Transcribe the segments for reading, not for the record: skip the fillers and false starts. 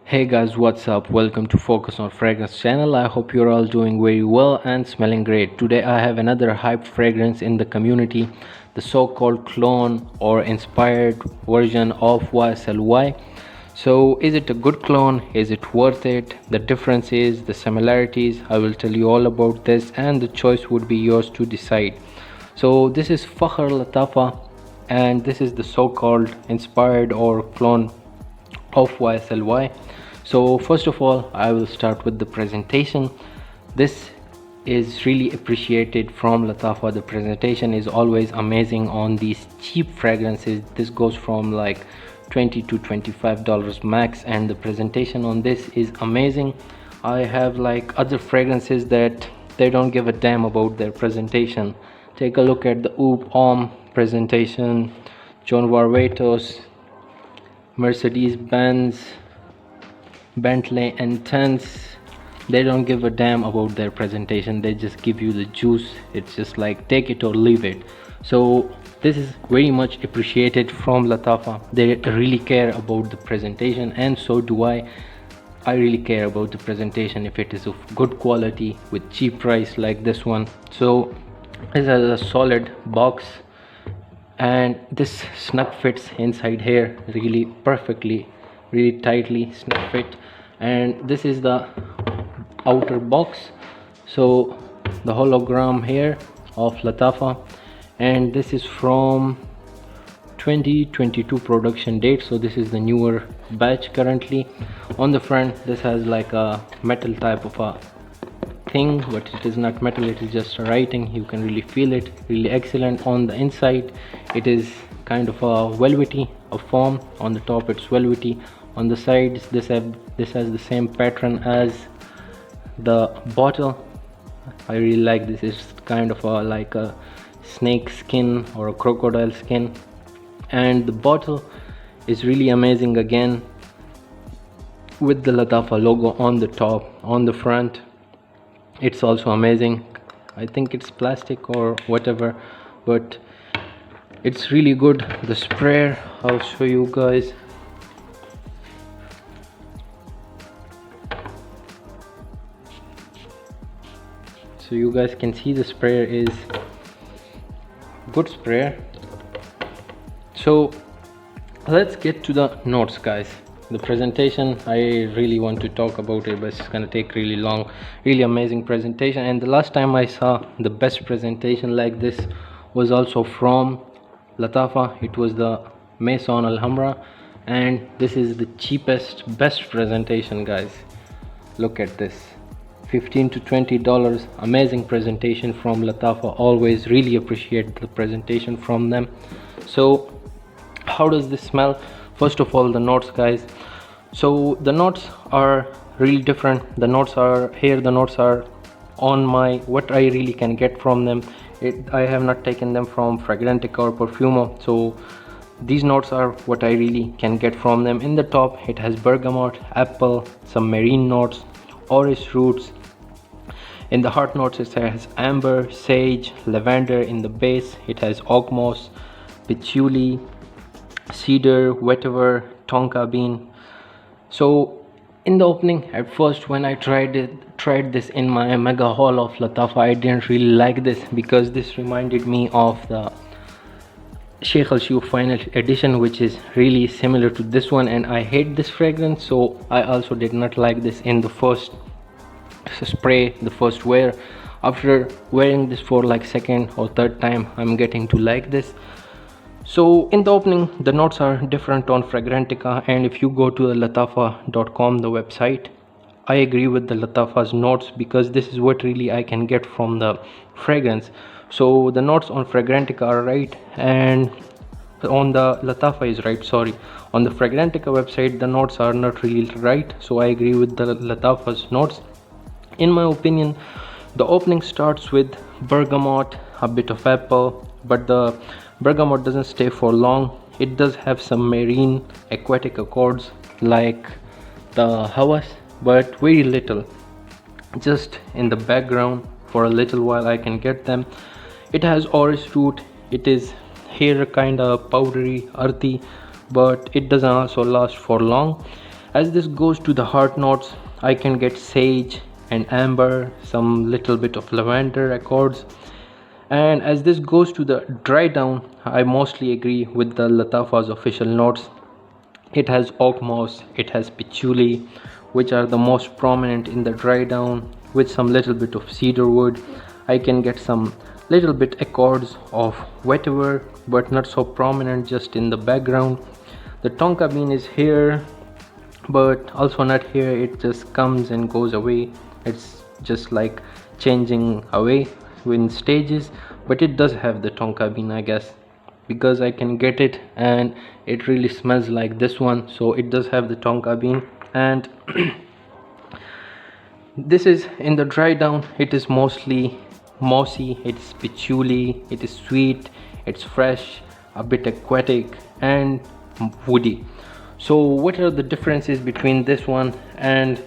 Hey guys, what's up? Welcome to Focus on Fragrance channel. I hope you're all doing very well and smelling great. Today I have another hyped fragrance in the community, the so-called clone or inspired version of YSL. So is it a good clone? Is it worth it? The differences, the similarities, I will tell you all about this, and the choice would be yours to decide. So this is Fakhar Lattafa, and this is the so-called inspired or clone of YSL. So first of all, I will start with the presentation. This is really appreciated from Lattafa. The presentation is always amazing on these cheap fragrances. This goes from like $20 to $25 max, and the presentation on this is amazing. I have like other fragrances that they don't give a damn about their presentation. Take a look at the Oud Homme presentation, John Varvatos, Mercedes-Benz, Bentley and Tense. They don't give a damn about their presentation. They just give you the juice. It's just like take it or leave it. So this is very much appreciated from Lattafa. They really care about the presentation, and so do I. I really care about the presentation if it is of good quality with cheap price like this one. So this has a solid box, and this snug fits inside here really perfectly, really tightly snug fit. And this is the outer box, so the hologram here of Lattafa, and this is from 2022 production date, so this is the newer batch currently. On the front this has like a metal type of a thing, but it is not metal, it is just writing. You can really feel it, really excellent. On the inside it is kind of a velvety a form. On the top it's velvety. On the sides this has the same pattern as the bottle. I really like this. It's kind of like a snake skin or a crocodile skin, and the bottle is really amazing again with the Lattafa logo on the top. On the front it's also amazing. I think it's plastic or whatever, but it's really good. The sprayer, I'll show you guys. So you guys can see the sprayer is good sprayer. So let's get to the notes, guys. The presentation, I really want to talk about it, but it's gonna take really long. Really amazing presentation, and the last time I saw the best presentation like this was also from Lattafa. It was the Maison Alhambra, and this is the cheapest, best presentation, guys. Look at this, $15 to $20. Amazing presentation from Lattafa. Always really appreciate the presentation from them. So how does this smell? First of all, the notes, guys. So the notes are really different. The notes are here, the notes are on my what I really can get from them. I have not taken them from Fragrantica or Perfumo, so these notes are what I really can get from them. In the top it has bergamot, apple, some marine notes, orris roots. In the heart notes it has amber, sage, lavender. In the base it has oak moss, patchouli, cedar, vetiver, tonka bean. So in the opening, at first when I tried this in my mega haul of Lattafa, I didn't really like this because this reminded me of the Sheikh Al Shoe Final Edition, which is really similar to this one, and I hate this fragrance. So I also did not like this in the first spray, the first wear. After wearing this for like second or third time, I'm getting to like this. So in the opening the notes are different on Fragrantica, and if you go to the lattafa.com, the website, I agree with the Lattafa's notes because this is what really I can get from the fragrance. So the notes on Fragrantica are right, and on the Lattafa is right, sorry. On the Fragrantica website the notes are not really right, so I agree with the Lattafa's notes. In my opinion, the opening starts with bergamot, a bit of apple, but the bergamot doesn't stay for long. It does have some marine aquatic accords like the Hawas, but very little, just in the background. For a little while I can get them. It has orris root. It is here kind of powdery, earthy, but it doesn't also last for long. As this goes to the hard notes, I can get sage and amber, some little bit of lavender accords. And as this goes to the dry down, I mostly agree with the Lattafa's official notes. It has oak moss, it has patchouli, which are the most prominent in the dry down, with some little bit of cedar wood. I can get some little bit accords of vetiver, but not so prominent, just in the background. The tonka bean is here, but also not here. It just comes and goes away. It's just like changing away in stages, but it does have the tonka bean, I guess, because I can get it and it really smells like this one. So it does have the tonka bean. And this is in the dry down. It is mostly mossy, it's patchouli, it is sweet, it's fresh, a bit aquatic and woody. So what are the differences between this one and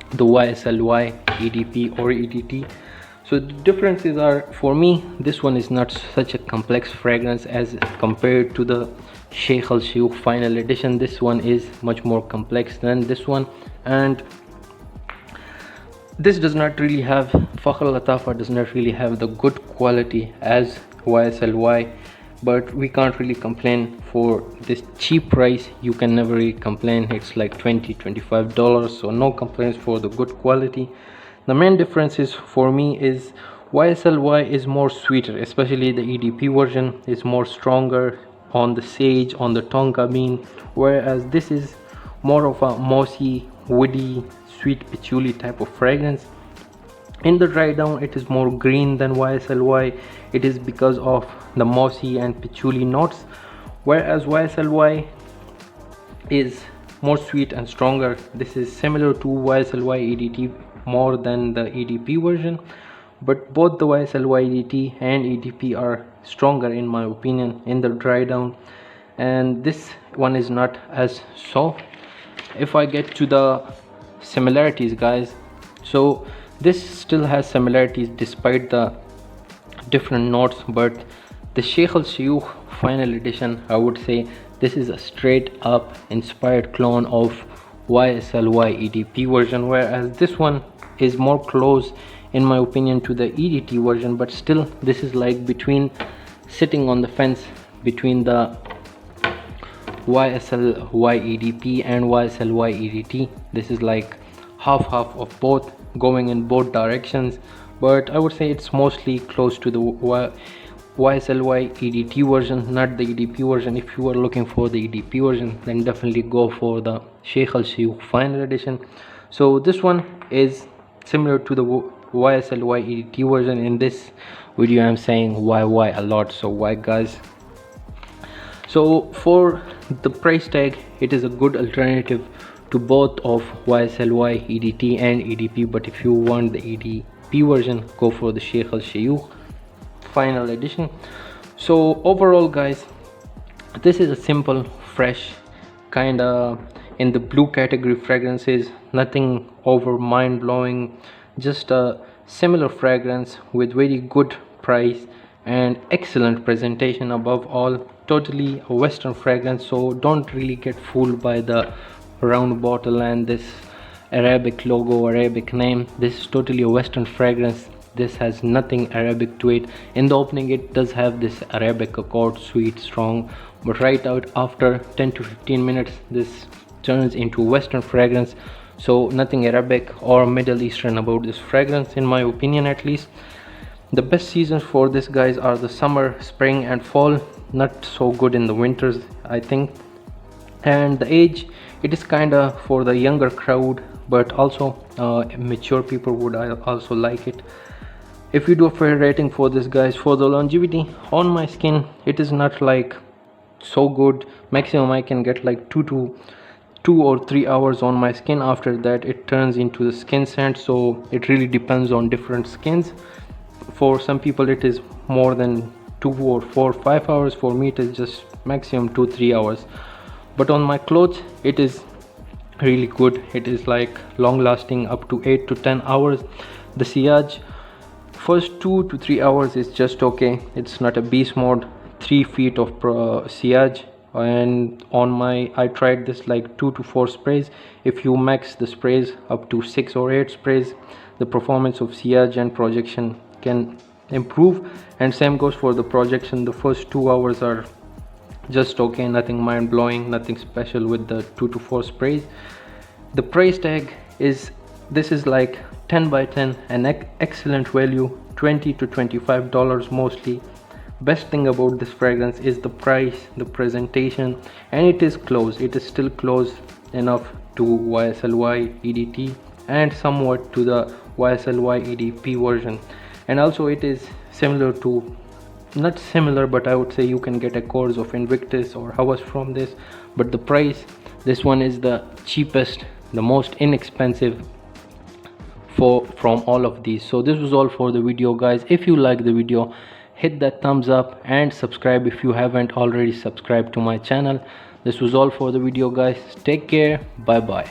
the YSLY EDP or EDT? So the differences are, for me, this one is not such a complex fragrance as compared to the Sheikh Al Shuyukh final edition. This one is much more complex than this one, and this does not really have, Fakhar Lattafa does not really have the good quality as YSLY, but we can't really complain. For this cheap price, you can never really complain. It's like $20-25, so no complaints for the good quality. The main differences for me is YSLY is more sweeter, especially the EDP version is more stronger on the sage, on the tonka bean, whereas this is more of a mossy, woody, sweet patchouli type of fragrance. In the dry down, it is more green than YSLY. It is because of the mossy and patchouli notes, whereas YSLY is more sweet and stronger. This is similar to YSLY EDT more than the EDP version, but both the YSLY EDT and EDP are stronger in my opinion in the dry down, and this one is not as so. If I get to the similarities, guys, so this still has similarities despite the different notes, but the Sheikh Al Shuyukh final edition, I would say this is a straight up inspired clone of YSLY EDP version, whereas this one is more close in my opinion to the EDT version, but still this is like between, sitting on the fence between the YSLY EDP and YSLY EDT. This is like half of both, going in both directions, but I would say it's mostly close to the YSLY EDT version, not the EDP version. If you are looking for the EDP version, then definitely go for the Sheikh Al Shuyukh final edition. So this one is similar to the YSLY EDT version. In this video I'm saying why a lot, so why, guys? So for the price tag, it is a good alternative to both of YSLY EDT and EDP, but if you want the EDP version, go for the Sheikh Al Shuyukh final edition. So overall, guys, this is a simple, fresh, kind of in the blue category fragrances, nothing over mind-blowing, just a similar fragrance with very good price and excellent presentation. Above all, totally a Western fragrance, so don't really get fooled by the round bottle and this Arabic logo, Arabic name. This is totally a Western fragrance. This has nothing Arabic to it. In the opening it does have this Arabic accord, sweet, strong, but right out after 10 to 15 minutes this turns into Western fragrance. So nothing Arabic or Middle Eastern about this fragrance, in my opinion at least. The best seasons for this, guys, are the summer, spring and fall. Not so good in the winters, I think. And the age, it is kind of for the younger crowd, but also mature people would also like it. If you do a fair rating for this, guys, for the longevity on my skin, it is not like so good. Maximum I can get like 2 or 3 hours on my skin. After that it turns into the skin scent, so it really depends on different skins. For some people it is more than 2 or 4 or 5 hours. For me it is just maximum 2-3 hours, but on my clothes it is really good. It is like long lasting up to 8 to 10 hours. The sillage, first 2 to 3 hours is just okay. It's not a beast mode. 3 feet of sillage and I tried this like 2 to 4 sprays. If you max the sprays up to 6 or 8 sprays, the performance of sillage and projection can improve. And same goes for the projection. The first 2 hours are just okay, nothing mind-blowing, nothing special with the 2 to 4 sprays. The price tag is, this is like 10 by 10, an excellent value, $20 to $25 mostly. Best thing about this fragrance is the price, the presentation, and it is close. It is still close enough to YSL EDT and somewhat to the YSL EDP version. And also it is similar to, not similar, but I would say you can get a course of Invictus or Havas from this. But the price, this one is the cheapest, the most inexpensive from all of these. So this was all for the video, guys. If you like the video, hit that thumbs up and subscribe if you haven't already subscribed to my channel. This was all for the video, guys. Take care. Bye bye.